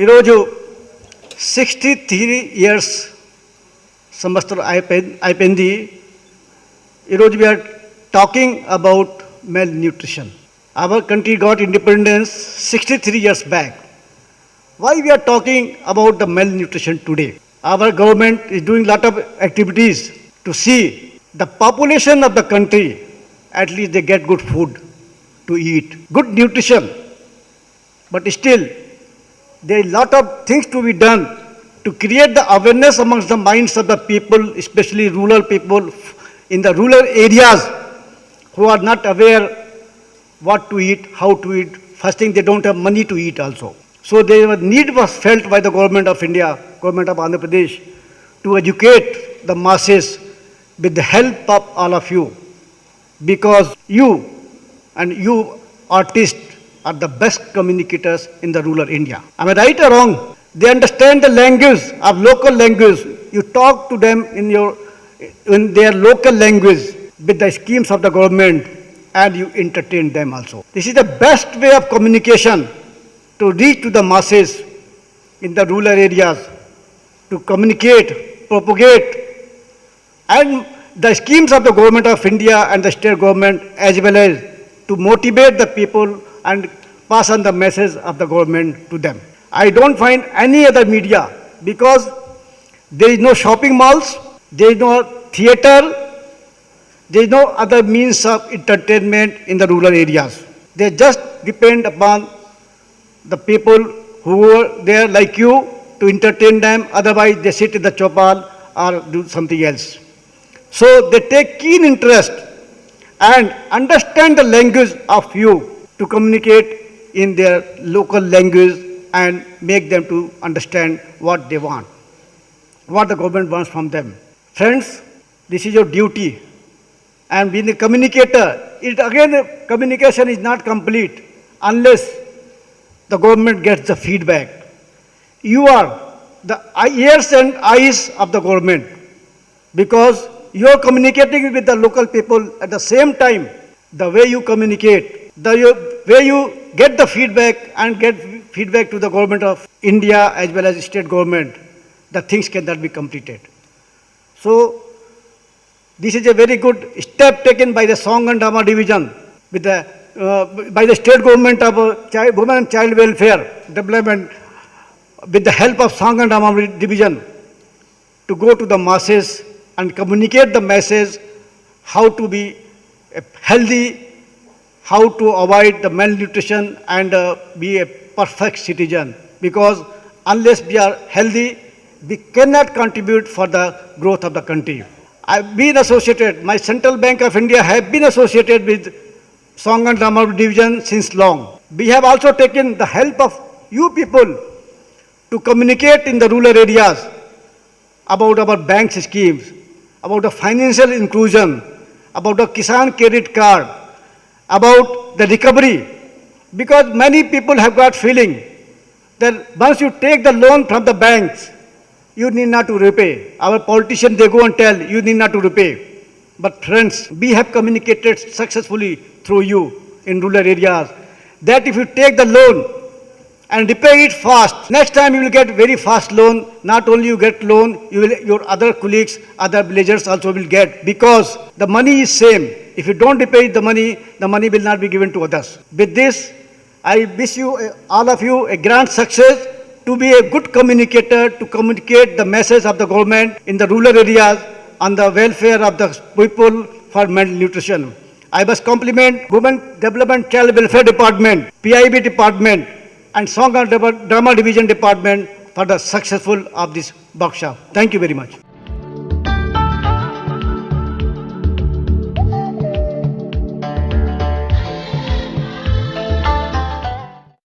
ఈరోజు 63 ఇయర్స్ సంవత్సరం అయిపోయింది. ఈరోజు we are talking about malnutrition. Our country got independence 63 years back. Why we are talking about the malnutrition today? Our government is doing a lot of activities to see the population of the country, at least they get good food to eat, good nutrition. But still, there are a lot of things to be done to create the awareness amongst the minds of the people, especially rural people in the rural areas who are not aware what to eat, how to eat. First thing, they don't have money to eat also. So the need was felt by the government of India, government of Andhra Pradesh, to educate the masses with the help of all of you. Because you and you artists are the best communicators in the rural India. Am I right or wrong? They understand the language of local language. You talk to them in their local language with the schemes of the government, and you entertain them also. This is the best way of communication to reach to the masses in the rural areas, to communicate, propagate, and the schemes of the government of India and the state government, as well as to motivate the people and pass on the message of the government to them. I don't find any other media because there is no shopping malls, there is no theater, there is no other means of entertainment in the rural areas. They just depend upon the people who are there like you to entertain them, otherwise they sit in the chopal or do something else. So they take keen interest and understand the language of you to communicate in their local language and make them to understand what they want, what the government wants from them. Friends, this is your duty. And being a communicator, communication is not complete unless the government gets the feedback. You are the ears and eyes of the government because you are communicating with the local people at the same time. The way you communicate, the way you get the feedback and get feedback to the government of India as well as state government, the things cannot be completed. So this is a very good step taken by the Song and Drama Division with by the state government of Women and Child Welfare Development with the help of Song and Drama Division to go to the masses and communicate the message how to be healthy, how to avoid the malnutrition and be a perfect citizen. Because unless we are healthy, we cannot contribute for the growth of the country. I've been associated, my Central Bank of India have been associated with Song and Drama Division since long. We have also taken the help of you people to communicate in the rural areas about our bank schemes, about the financial inclusion, about the Kisan Credit Card, about the recovery. Because many people have got feeling that once you take the loan from the banks, you need not to repay. Our politicians, they go and tell, you need not to repay. But friends, we have communicated successfully through you in rural areas that if you take the loan and repay it fast, next time you will get very fast loan. Not only you get loan, your other colleagues, other villagers also will get, because the money is same. If you don't repay the money will not be given to others. With this, I wish you, all of you, a grand success to be a good communicator, to communicate the message of the government in the rural areas on the welfare of the people for malnutrition. I must compliment Women Development Child Welfare Department, PIB Department, and Song and Drama Division Department for the successful of this workshop. Thank you very much.